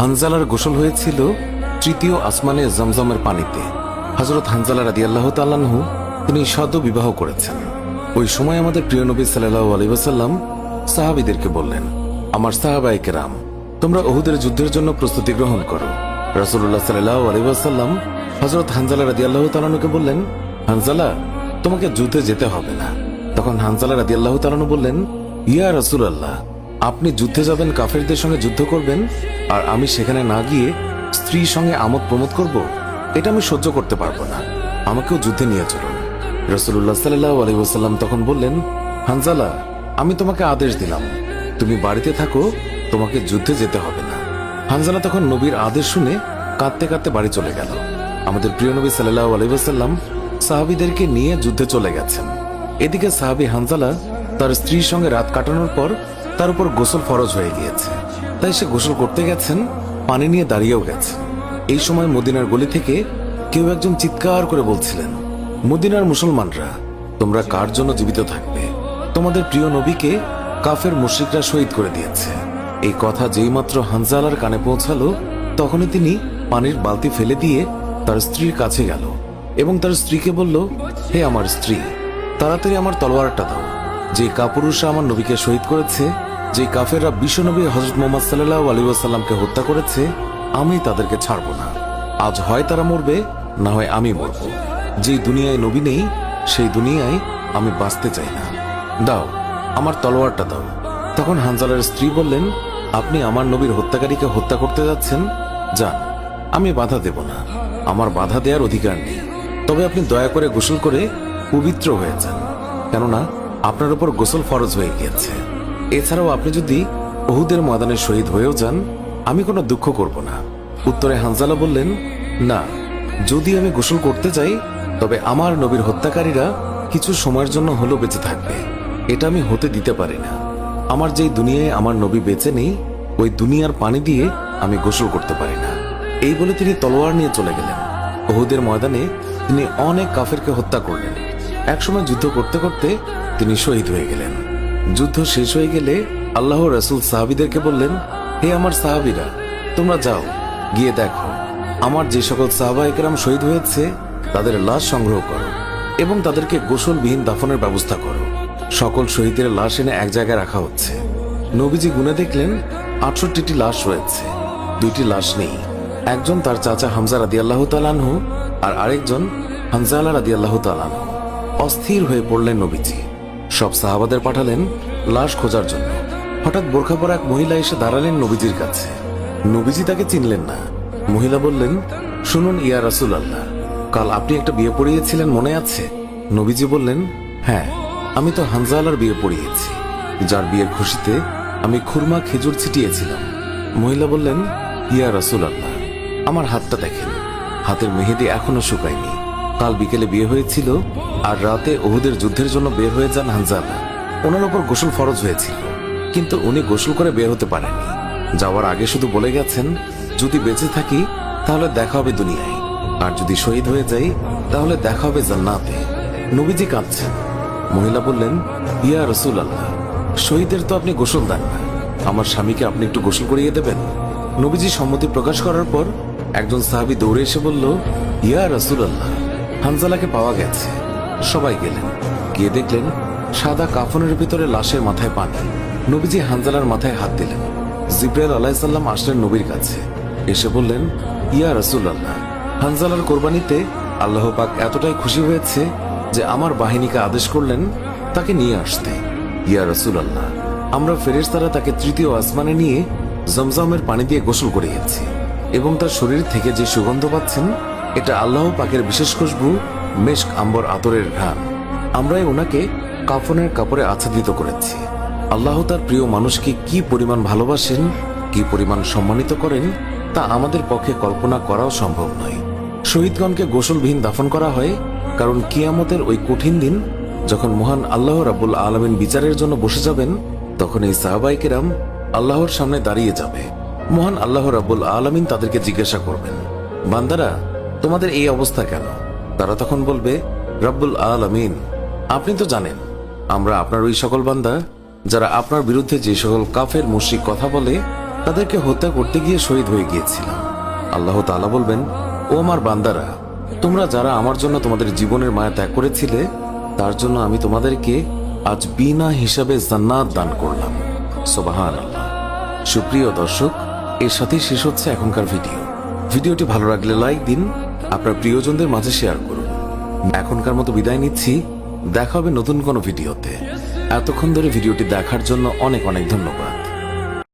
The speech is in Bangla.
হানজালার গোসল হয়েছিল তৃতীয় আসমানে জমজমের পানিতে। হযরত হানজালা রাদিয়াল্লাহু তাআলা আনহু তিনি সদ্য বিবাহ করেছেন। ওই সময় আমাদের প্রিয় নবী সাল্লাল্লাহু আলাইহি ওয়াসাল্লাম সাহাবীদেরকে বললেন, আমার সাহাবায়ে কেরাম, তোমরা উহুদের যুদ্ধের জন্য প্রস্তুতি গ্রহণ করো। রাসূলুল্লাহ সাল্লাল্লাহু আলাইহি ওয়াসাল্লাম হযরত হানজালা রাদিয়াল্লাহু তাআলা আনহুকে বললেন, হানজালা, তোমাকে যুদ্ধে যেতে হবে না। তখন হানজালা রাদিয়াল্লাহু তাআলা আনহু বললেন, ইয়া রাসূলুল্লাহ, আপনি যুদ্ধে যাবেন, কাফেরদের সঙ্গে যুদ্ধ করবেন, আর আমি সেখানে না গিয়ে স্ত্রীর সঙ্গে আমোদ প্রমোদ করব? এটা আমি সহ্য করতে পারবো না, আমাকেও যুদ্ধে নিয়ে চলুন। রাসূলুল্লাহ সাল্লাল্লাহু আলাইহি ওয়াসাল্লাম তখন বললেন, হানজালা, আমি তোমাকে আদেশ দিলাম, তুমি বাড়িতে থাকো, তোমাকে যুদ্ধে যেতে হবে না। হানজালা তখন নবীর আদেশ শুনে কাঁদতে কাঁদতে বাড়ি চলে গেল। আমাদের প্রিয় নবী সাল্লাল্লাহু আলাইহি ওয়াসাল্লাম সাহাবীদেরকে নিয়ে যুদ্ধে চলে গেছেন। এদিকে সাহাবী হানজালা তার স্ত্রীর সঙ্গে রাত কাটানোর পর তার উপর গোসল ফরজ হয়ে গিয়েছে, তাই সে গোসল করতে গেছেন, পানি নিয়ে দাঁড়িয়েও গেছেন। এই সময় মদিনার গলি থেকে কেউ একজন চিৎকার করে বলছিলেন, মদিনার মুসলমানরা, তোমরা কার জন্য জীবিত থাকবে? তোমাদের প্রিয় নবীকে কাফের মুশরিকরা শহীদ করে দিয়েছে। এই কথা যেই মাত্র হানজালার কানে পৌঁছালো, তখনই তিনি পানির বালতি ফেলে দিয়ে তার স্ত্রীর কাছে গেল এবং তার স্ত্রীকে বলল, হে আমার স্ত্রী, তাড়াতাড়ি আমার তলোয়ারটা দাও। যে কাপুরুষরা আমার নবীকে শহীদ করেছে, যে কাফেররা বিশ্বনবী হযরত মুহাম্মদ সাল্লাল্লাহু আলাইহি ওয়াসাল্লামকে হত্যা করেছে, আমি তাদেরকে ছাড়ব না। আজ হয় তারা মরবে, না হয় আমি মরব। যেই দুনিয়ায় নবী নেই, সেই দুনিয়ায় আমি বাঁচতে চাই না। দাও, আমার তলোয়ারটা দাও। তখন হানজালার স্ত্রী বললেন, আপনি আমার নবীর হত্যাকারীকে হত্যা করতে যাচ্ছেন? যান, আমি বাধা দেব না, আমার বাধা দেওয়ার অধিকার নেই। তবে আপনি দয়া করে গোসল করে পবিত্র হয়ে যান, কেননা আপনার উপর গোসল ফরজ হয়ে গিয়েছে। এছাড়াও আপনি যদি উহুদের ময়দানে শহীদ হয়েও যান, আমি কোনো দুঃখ করব না। উত্তরে হানজালা বললেন, না, যদি আমি গোসল করতে চাই, তবে আমার নবীর হত্যাকারীরা কিছু সময়ের জন্য হলেও বেঁচে থাকবে, এটা আমি হতে দিতে পারি না। আমার যেই দুনিয়ায় আমার নবী বেঁচে নেই, ওই দুনিয়ার পানি দিয়ে আমি গোসল করতে পারি না। এই বলে তিনি তলোয়ার নিয়ে চলে গেলেন। উহুদের ময়দানে তিনি অনেক কাফেরকে হত্যা করলেন। একসময় যুদ্ধ করতে করতে তিনি শহীদ হয়ে গেলেন। যুদ্ধ শেষ হয়ে গেলে আল্লাহ রাসূল সাহাবীদেরকে বললেন, হে আমার সাহাবীরা, তোমরা যাও, গিয়ে দেখো আমার যে সকল সাহাবায়ে কেরাম শহীদ হয়েছে তাদের লাশ সংগ্রহ করো এবং তাদেরকে গোসলবিহীন দাফনের ব্যবস্থা করো। সকল শহীদের লাশ এনে এক জায়গায় রাখা হচ্ছে। নবীজি গুনে দেখলেন ৬৮টি লাশ রয়েছে, ২টি লাশ নেই। একজন তার চাচা হামজা রাদিয়াল্লাহু তাআলা আনহু, আর আরেকজন হানজালা রাদিয়াল্লাহু তাআলা আনহু। অস্থির হয়ে পড়লেন নবীজি। সব সাহাবাদের পাঠালেন লাশ খোঁজার জন্য। হঠাৎ বোরখা পরা এক মহিলা এসে দাঁড়ালেন নবীজির কাছে। নবীজি তাকে চিনলেন না। মহিলা বললেন, শুনুন ইয়া রাসূলুল্লাহ, কাল আপনি একটা বিয়ে পড়িয়েছিলেন, মনে আছে? নবীজি বললেন, হ্যাঁ, আমি তো হানজালার বিয়ে পড়িয়েছি, যার বিয়ের খুশিতে আমি খুরমা খেজুর ছিটিয়েছিলাম। মহিলা বললেন, ইয়া রাসূলুল্লাহ, আমার হাতটা দেখেন, হাতের মেহেদি এখনো শুকায়নি। কাল বিকেলে বিয়ে হয়েছিল, আর রাতে উহুদের যুদ্ধের জন্য বের হয়ে যান হানজালা। ওনার উপর গোসল ফরজ হয়েছিল, কিন্তু উনি গোসল করে বের হতে পারেননি। যাওয়ার আগে শুধু বলে গেছেন, যদি বেঁচে থাকি তাহলে দেখা হবে দুনিয়ায়, আর যদি শহীদ হয়ে যাই তাহলে দেখা হবে জান্নাতে। নবীজি কাঁদছেন। মহিলা বললেন, ইয়া রাসূলুল্লাহ, শহীদের তো আপনি গোসল দেন না, আমার স্বামীকে আপনি একটু গোসল করিয়ে দেবেন। নবীজি সম্মতি প্রকাশ করার পর একজন সাহাবী দৌড়ে এসে বলল, ইয়া রাসূলুল্লাহ, হানজালাকে পাওয়া গেছে। সবাই গেলেন, গিয়ে দেখলেন সাদা কাফনের ভিতরে লাশের মাথায় পানি। নবীজি হানজালার মাথায় হাত দিলেন। জিবরাইল আলাইহিস সালাম আসলেন নবীর কাছে, এসে বললেন, ইয়া রাসূলুল্লাহ, হানজালার কোরবানিতে আল্লাহ পাক এতটাই খুশি হয়েছে যে আমার বাহিনীকে আদেশ করলেন তাকে নিয়ে আসতে। ইয়া রাসূলুল্লাহ, আমরা ফেরেশতারা তাকে তৃতীয় আসমানে নিয়ে জমজমের পানি দিয়ে গোসল করিয়েছি এবং তার শরীর থেকে যে সুগন্ধ পাচ্ছেন, এটা আল্লাহ পাকের বিশেষ খুশবু, মেশক আম্বর আতরের ঘ্রাণ। আমরাই ওনাকে কাফনের কাপড়ে আচ্ছাদিত করেছি। আল্লাহ তার প্রিয় মানুষকে কি পরিমাণ ভালোবাসেন, কি পরিমাণ সম্মানিত করেন, তা আমাদের পক্ষে কল্পনা করাও সম্ভব নয়। শহীদগণকে গোসলবিহীন দাফন করা হয় কারণ কিয়ামতের ওই কঠিন দিন যখন মহান আল্লাহ রাব্বুল আলামিন বিচারের জন্য বসে যাবেন, তখন এই সাহাবায়ে কেরাম আল্লাহর সামনে দাঁড়িয়ে যাবে। মহান আল্লাহ রাব্বুল আলামিন তাদেরকে জিজ্ঞাসা করবেন, বান্দারা, তোমাদের এই অবস্থা কেন? তারা তখন বলবে, রাব্বুল আলামিন, আপনি তো জানেন আমরা আপনার ওই সকল বান্দা যারা আপনার বিরুদ্ধে যে সকল কাফের মুশরিক কথা বলে তাদেরকে হত্যা করতে গিয়ে শহীদ হয়ে গিয়েছিলাম। আল্লাহ তাআলা বলবেন, ও আমার বান্দারা, তোমরা যারা আমার জন্য তোমাদের জীবনের মায়া ত্যাগ করেছিলে, তার জন্য আমি তোমাদেরকে আজ বিনা হিসাবে জান্নাত দান করলাম। সুবহানাল্লাহ। সুপ্রিয় দর্শক, এর সাথেই শেষ হচ্ছে এখনকার ভিডিওটি ভালো লাগলে লাইক দিন, আপনার প্রিয়জনদের মাঝে শেয়ার করুন। এখনকার মতো বিদায় নিচ্ছি, দেখা হবে নতুন কোনো ভিডিওতে। এতক্ষণ ধরে ভিডিওটি দেখার জন্য অনেক অনেক ধন্যবাদ।